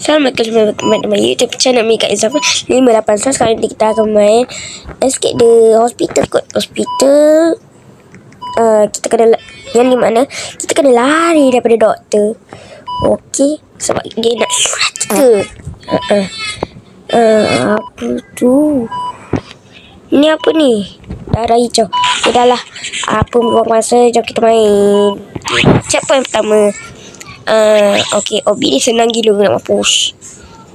Assalamualaikum warahmatullahi wabarakatuh. YouTube channel Mika Izafar 58. Sekarang ni kita akan main Escape the Hospital kot. Hospital kita kena, yang di mana kita kena lari daripada doktor. Okey, sebab dia nak surat kita. Apa tu? Ini apa ni? Darah hijau. Dah lah, apa buang masa, jom kita main. Siapa yang pertama? Okay, Obi ni senang gila nak mampus.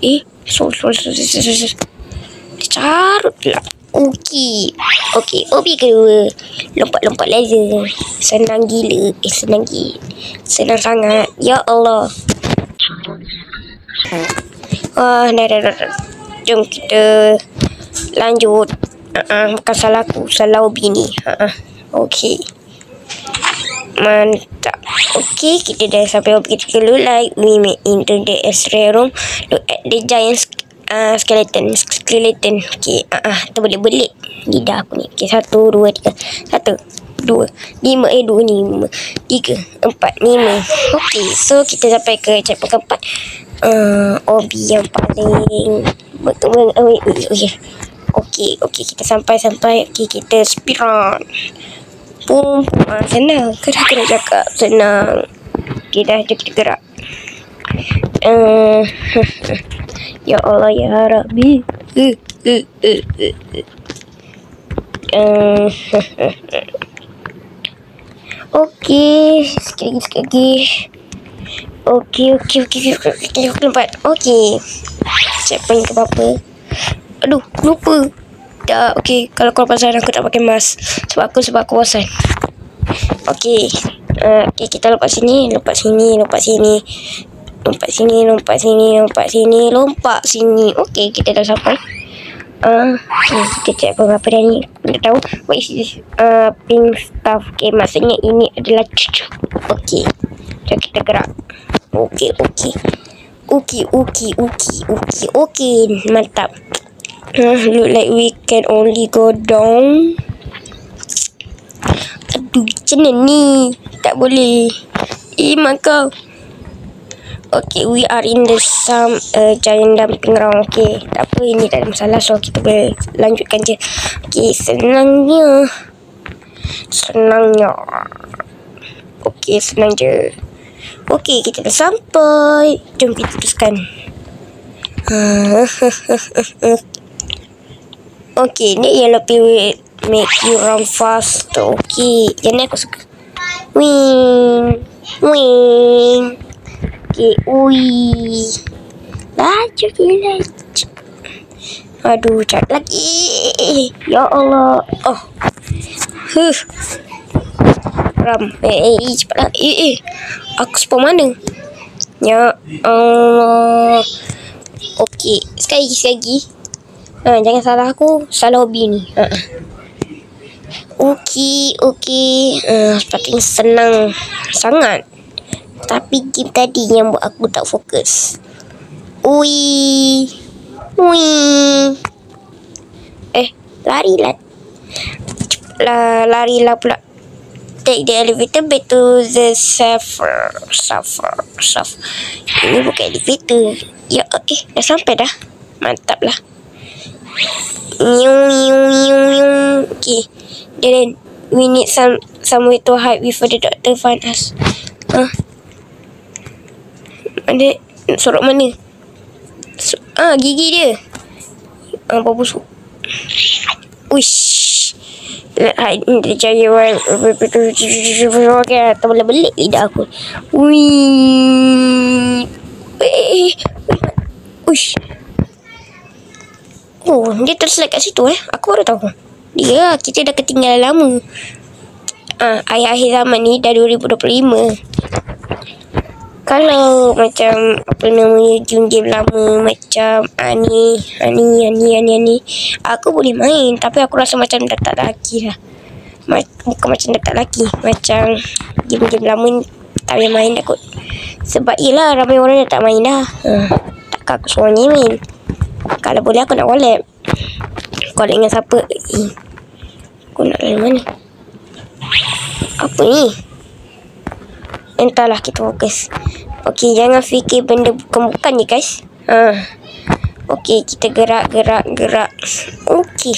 Dia carut pula. Okay, Obi kedua. Lompat-lompat laser. Senang gila. Senang sangat. Ya Allah. Dah. Jom kita lanjut. Bukan salah aku, salah Obi ni. Okay. Mantap. Okay, kita dah sampai objek kita dulu. Like we made into the X-ray room. Look at the giant skeleton. Okay, kita boleh belik lidah aku ni. Okay, 1, 2, 3. 1, 2, 5. 2 ni 5, 3, 4, 5. Okay, so kita sampai ke chapter keempat. Obi yang paling betul. Okay, kita sampai. Okay, kita speedrun. Boom. Senang. Kena cakap senang. Okay, dah kita gerak. Ya Allah, ya Rabbi. Okay, sekali lagi. Okay. Okay. Checkpoint ke apa? Aduh, lupa. Dah, okay. Kalau kau pasal aku tak pakai mask. Sebab aku bosan. Okay. Okay, kita lompat sini. Lompat sini. Okay, kita dah sampai. Okay, kita cek apa dah ni. Kita tahu. What is this? Pink stuff. Okay, maksudnya ini adalah cucu. Okay. Jom kita gerak. Okay. Mantap. Look like we can only go down. Aduh, macam mana ni? Tak boleh. Kau. Okay, we are in the some giant dumping ground. Okay, tak apa, ini tak ada masalah. So, kita boleh lanjutkan je. Okay, senangnya. Okay, senang je. Okay, kita dah sampai. Jom kita teruskan. Okay, ni yellow pill will make you run fast. Okay, yang ni aku suka. Wing. Okay, laju. Aduh, cepat lagi. Ya Allah. Ram. Cepat lagi. Aku spawn mana? Ya Allah. Okay, sekali lagi. Jangan salah aku, salah Obi ni. Okay. Sepatutnya senang sangat. Tapi game tadi yang buat aku tak fokus. Larilah pula. Take the elevator back to the server. Ini bukan elevator. Ya, dah sampai dah. Mantap lah. Okay, then we need somewhere to hide before the doctor find us. Ada sorok mana? Gigi dia. Apa busuk? Wish. Hide in the giant one. Okay, tak boleh belik lidah aku. Wish. Dia terselect kat situ Aku baru tahu. Kita dah ketinggalan lama. Akhir zaman ni dah 2025. Kalau macam apa namanya game lama macam ni, aku boleh main, tapi aku rasa macam dah tak lagi lah. Bukan macam dah tak lagi, macam game lama ni tak boleh main dah kot. Sebab yelah ramai orang dah tak main dah. Takkan aku suruh ni main. Kalau boleh aku nak collab dengan siapa? Aku nak dari mana? Apa ni? Entahlah, kita fokus. Okey, jangan fikir benda bukan-bukan ni guys. Okey, kita gerak. Okey,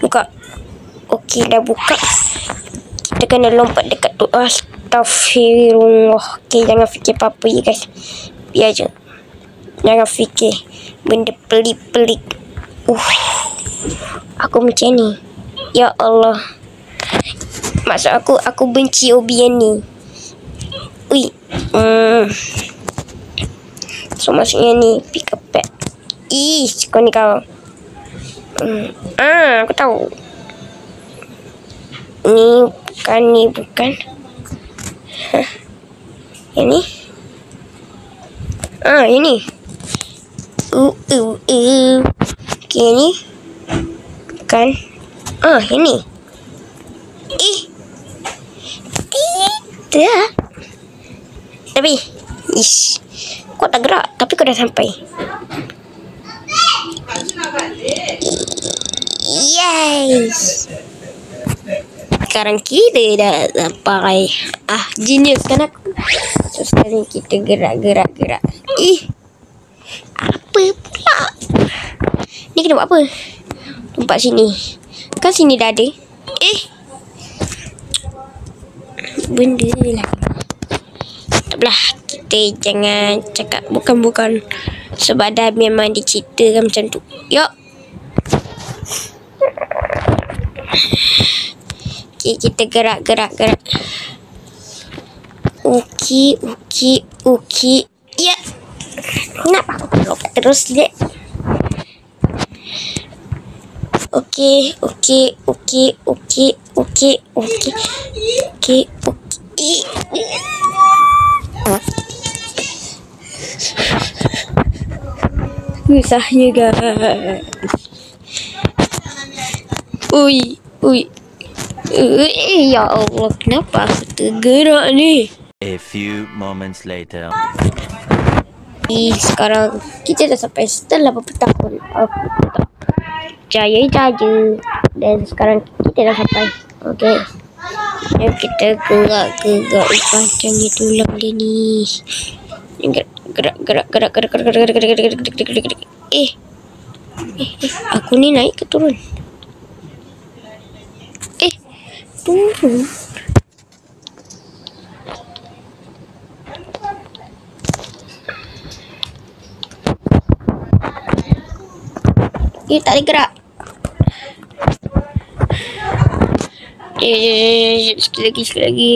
buka. Okey, dah buka. Kita kena lompat dekat tu. Astaghfirullah. Okey, jangan fikir apa-apa ya guys. Biar je. Jangan fikir benda pelik-pelik. Aku macam ni. Ya Allah. Maksud aku benci Obi yang ni. Ui. So maksudnya ni pick up pad. Kau ni kau. Aku tahu. Ni bukan. Yang ni. Yang ni. Okay, yang ni. Bukan. Yang ni. Tidak. Tapi, kau tak gerak, tapi kau dah sampai. Yes. Sekarang kita dah sampai. Genius kan aku. So sekarang kita gerak. Apa pula? Ni kena buat apa? Tempat sini. Kan sini dah ada. Benda lah. Taklah, kita jangan cakap bukan. Sebab dah memang diceritakan macam tu. Yuk. Okay, kita gerak. Okey. Ya. Kenapa aku lompat terus dek? Okey. Susahnya guys. Ui. Ya Allah, kenapa aku tergerak ni? A few moments later. Sekarang kita dah sampai setelah beberapa tahun aku tak jaya. Dan sekarang kita dah sampai. Okey. Yang kita gerak macam ni tulang dia ni. Gerak. Aku ni naik ke turun? Turun. Tak boleh gerak. Sekali lagi.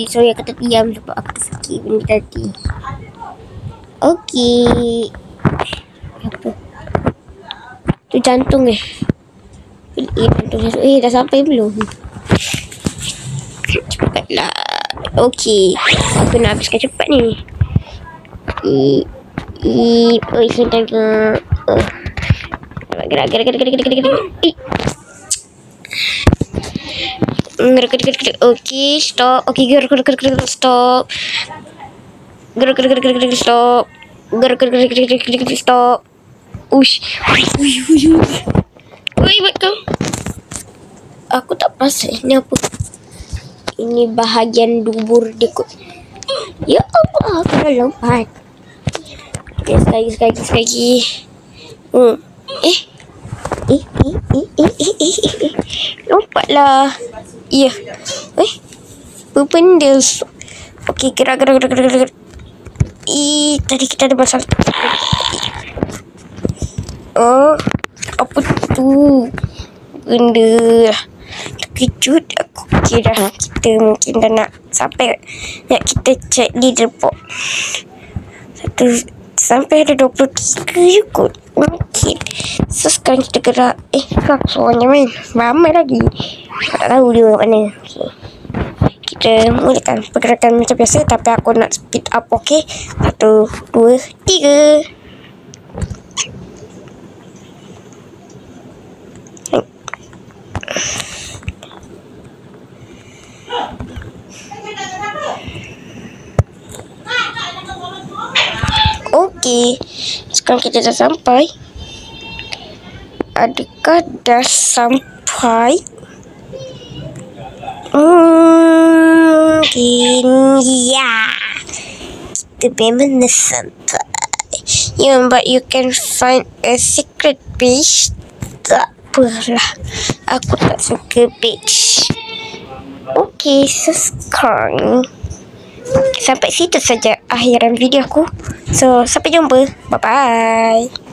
Sorry aku terdiam sebab aku tersakit benda tadi. Okey. Apa? Tu jantung jantung masuk. Dah sampai belum? Cepatlah. Okey. Aku nak habiskan cepat ni. Sebentar ke. Gerak. Okey, stop. Okey, gerak, stop. Gerak, stop. Gerak, stop. Uish. Buat kau. Aku tak perasan ini apa. Ini bahagian dubur dia kot. Ya Allah, aku dah lompat. Okay, sekali. Lompatlah. Ya. Berbenda. Okey, gerak. Tadi kita ada masalah. Apa tu? Benda. Terkejut aku kira kita mungkin dah nak sampai. Nak kita cek leaderboard. Sampai ada 23 je kot. Mungkin. So sekarang kita gerak. Kau suaranya main. Ramai lagi. Aku tak tahu dia mana. Okay. Kita mulakan pergerakan macam biasa. Tapi aku nak speed up. Okay. 1, 2, 3. Okey, sekarang kita dah sampai. Adakah dah sampai? Mungkin ya. Kita memang dah sampai. Yeah, but you can find a secret page. Tak apalah, aku tak suka page. Okay, so sekarang sampai situ saja akhiran video aku. So, sampai jumpa. Bye-bye.